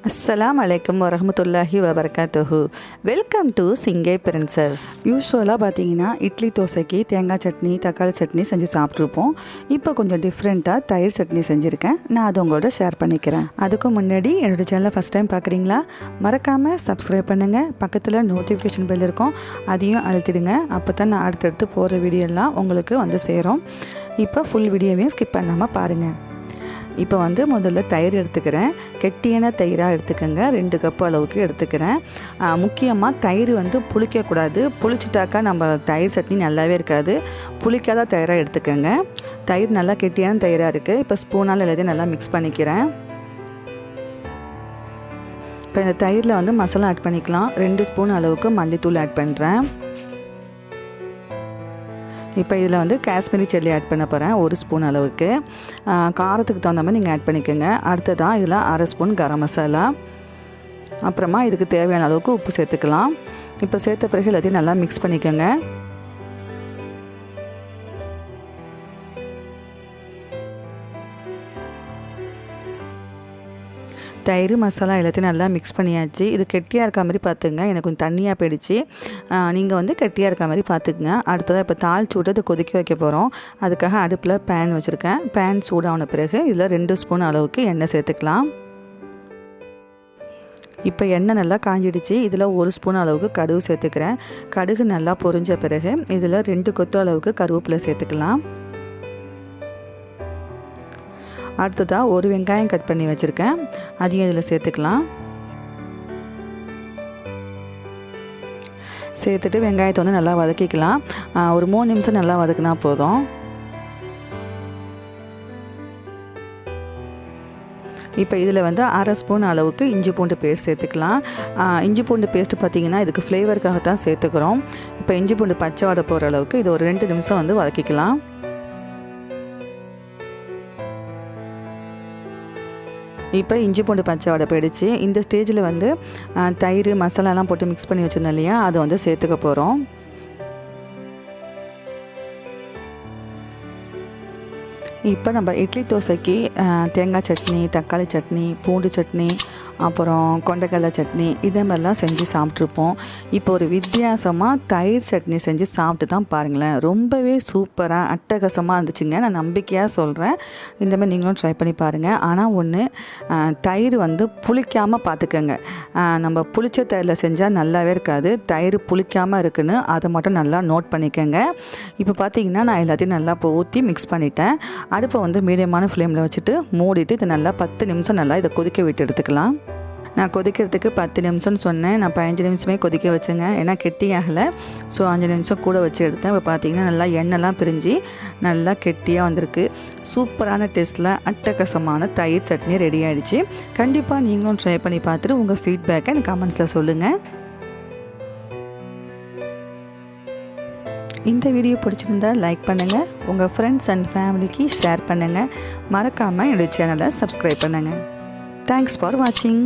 Assalamualaikum warahmatullahi wabarakatuh. Welcome to Singaiprincess. யூசுவலாக பார்த்தீங்கன்னா இட்லி தோசைக்கு தேங்காய் சட்னி தக்காளி சட்னி செஞ்சு சாப்பிட்ருப்போம். இப்போ கொஞ்சம் டிஃப்ரெண்ட்டாக தயிர் சட்னி செஞ்சுருக்கேன். நான் அதை உங்களோட ஷேர் பண்ணிக்கிறேன். அதுக்கு முன்னாடி என்னோடய சேனலை ஃபஸ்ட் டைம் பார்க்குறீங்களா, மறக்காமல் சப்ஸ்கிரைப் பண்ணுங்கள். பக்கத்தில் நோட்டிஃபிகேஷன் பெல் இருக்கும், அதையும் அழுத்திடுங்க. அப்போ தான் நான் அடுத்தடுத்து போகிற வீடியோலாம் உங்களுக்கு வந்து சேரும். இப்போ ஃபுல் வீடியோவையும் ஸ்கிப் பண்ணாமல் பாருங்கள். இப்போ முதல்ல தயிர் எடுத்துக்கிறேன். கெட்டியான தயிராக எடுத்துக்கோங்க. 2 கப் அளவுக்கு எடுத்துக்கிறேன். முக்கியமாக தயிர் புளிக்கக்கூடாது. புளிச்சிட்டாக்கா நம்ம தயிர் சட்னி நல்லாவே இருக்காது. புளிக்காத தயிராக எடுத்துக்கோங்க. தயிர் நல்லா கெட்டியான தயிராக இருக்குது. இப்போ ஸ்பூனால் எல்லாத்தையும் நல்லா மிக்ஸ் பண்ணிக்கிறேன். இப்போ இந்த தயிரில் மசாலா ஆட் பண்ணிக்கலாம். 2 ஸ்பூன் அளவுக்கு மல்லித்தூள் ஆட் பண்ணுறேன். இப்போ இதில் காஷ்மீரி சில்லி ஆட் பண்ண போகிறேன் 1 ஸ்பூன் அளவுக்கு. காரத்துக்கு தகுந்த மாதிரி நீங்கள் ஆட் பண்ணிக்கோங்க. அடுத்ததான் இதில் 1/2 ஸ்பூன் கரம் மசாலா, அப்புறமா இதுக்கு தேவையான அளவுக்கு உப்பு சேர்த்துக்கலாம். இப்போ சேர்த்த பிறகு எல்லாத்தையும் நல்லா மிக்ஸ் பண்ணிக்கோங்க. தயிர் மசாலா எல்லாத்தையும் நல்லா மிக்ஸ் பண்ணியாச்சு. இது கெட்டியாக இருக்க மாதிரி பார்த்துங்க. எனக்கு கொஞ்சம் தண்ணியாக போயிடுச்சு. நீங்கள் கெட்டியாக இருக்க மாதிரி பார்த்துக்குங்க. அடுத்ததாக இப்போ தாளிச்சு விட்டு அதை கொதிக்க வைக்க போகிறோம். அதுக்காக அடுப்பில் பேன் வச்சுருக்கேன். பேன் சூடான பிறகு இதில் 2 ஸ்பூன் அளவுக்கு எண்ணெய் சேர்த்துக்கலாம். இப்போ எண்ணெய் நல்லா காஞ்சிடுச்சு. இதில் 1 ஸ்பூன் அளவுக்கு கடுகு சேர்த்துக்கிறேன். கடுகு நல்லா பொரிஞ்ச பிறகு இதில் 2 கொத்து அளவுக்கு கருவேப்பிலை சேர்த்துக்கலாம். அடுத்ததாக 1 வெங்காயம் கட் பண்ணி வச்சுருக்கேன், அதையும் இதில் சேர்த்துக்கலாம். சேர்த்துட்டு வெங்காயத்தை நல்லா வதக்கிக்கலாம். ஒரு 3 நிமிஷம் நல்லா வதக்கினா போதும். இப்போ இதில் 1/2 ஸ்பூன் அளவுக்கு இஞ்சி பூண்டு பேஸ்ட் சேர்த்துக்கலாம். இஞ்சி பூண்டு பேஸ்ட்டு பார்த்திங்கன்னா இதுக்கு ஃப்ளேவருக்காக தான் சேர்த்துக்கிறோம். இப்போ இஞ்சி பூண்டு பச்சை வடை போகிற அளவுக்கு இது ஒரு 2 நிமிஷம் வதக்கிக்கலாம். இப்போ இஞ்சி பூண்டு பச்சை வடை போயிடுச்சு. இந்த ஸ்டேஜில் தயிர் மசாலாலாம் போட்டு மிக்ஸ் பண்ணி வச்சுருந்தோம் இல்லையா, அதை சேர்த்துக்க போகிறோம். இப்போ நம்ம இட்லி தோசைக்கு தேங்காய் சட்னி தக்காளி சட்னி பூண்டு சட்னி அப்புறம் கொண்டைக்கடலை சட்னி இதே மாதிரிலாம் செஞ்சு சாப்பிட்ருப்போம். இப்போ ஒரு வித்தியாசமாக தயிர் சட்னி செஞ்சு சாப்பிட்டு தான் பாருங்களேன். ரொம்பவே சூப்பராக அட்டகாசமாக இருந்துச்சுங்க. நான் நம்பிக்கையாக சொல்கிறேன், இந்தமாதிரி நீங்களும் ட்ரை பண்ணி பாருங்கள். ஆனால் ஒன்று, தயிர் புளிக்காமல் பார்த்துக்கோங்க. நம்ம புளிச்ச தயிரில் செஞ்சால் நல்லாவே இருக்காது. தயிர் புளிக்காமல் இருக்குன்னு அதை மட்டும் நல்லா நோட் பண்ணிக்கோங்க. இப்போ பார்த்திங்கன்னா நான் எல்லாத்தையும் நல்லா ஊற்றி மிக்ஸ் பண்ணிட்டேன். அடுப்பை மீடியமான ஃப்ளேமில் வச்சுட்டு மூடிட்டு இதை நல்லா 10 நிமிஷம் நல்லா இதை கொதிக்க விட்டு எடுத்துக்கலாம். நான் கொதிக்கிறதுக்கு 10 நிமிஷம்னு சொன்னேன். நான் 15 நிமிஷமே கொதிக்க வச்சேங்க. ஏன்னா கெட்டியாகலை. ஸோ 5 நிமிஷம் கூட வச்சு எடுத்தேன். இப்போ பார்த்திங்கன்னா நல்லா எண்ணெய்லாம் பிரிஞ்சு நல்லா கெட்டியாக வந்திருக்கு. சூப்பரான டேஸ்ட்டில் அட்டகாசமான தயிர் சட்னி ரெடி ஆகிடுச்சு. கண்டிப்பாக நீங்களும் ட்ரை பண்ணி பார்த்துட்டு உங்கள் ஃபீட்பேக்கை எனக்கு கமெண்ட்ஸில் சொல்லுங்கள். இந்த வீடியோ பிடிச்சிருந்தா லைக் பண்ணுங்கள், உங்கள் ஃப்ரெண்ட்ஸ் அண்ட் ஃபேமிலிக்கு ஷேர் பண்ணுங்கள். மறக்காமல் என்னோடய சேனலை சப்ஸ்கிரைப் பண்ணுங்கள். தேங்க்ஸ் ஃபார் வாட்சிங்.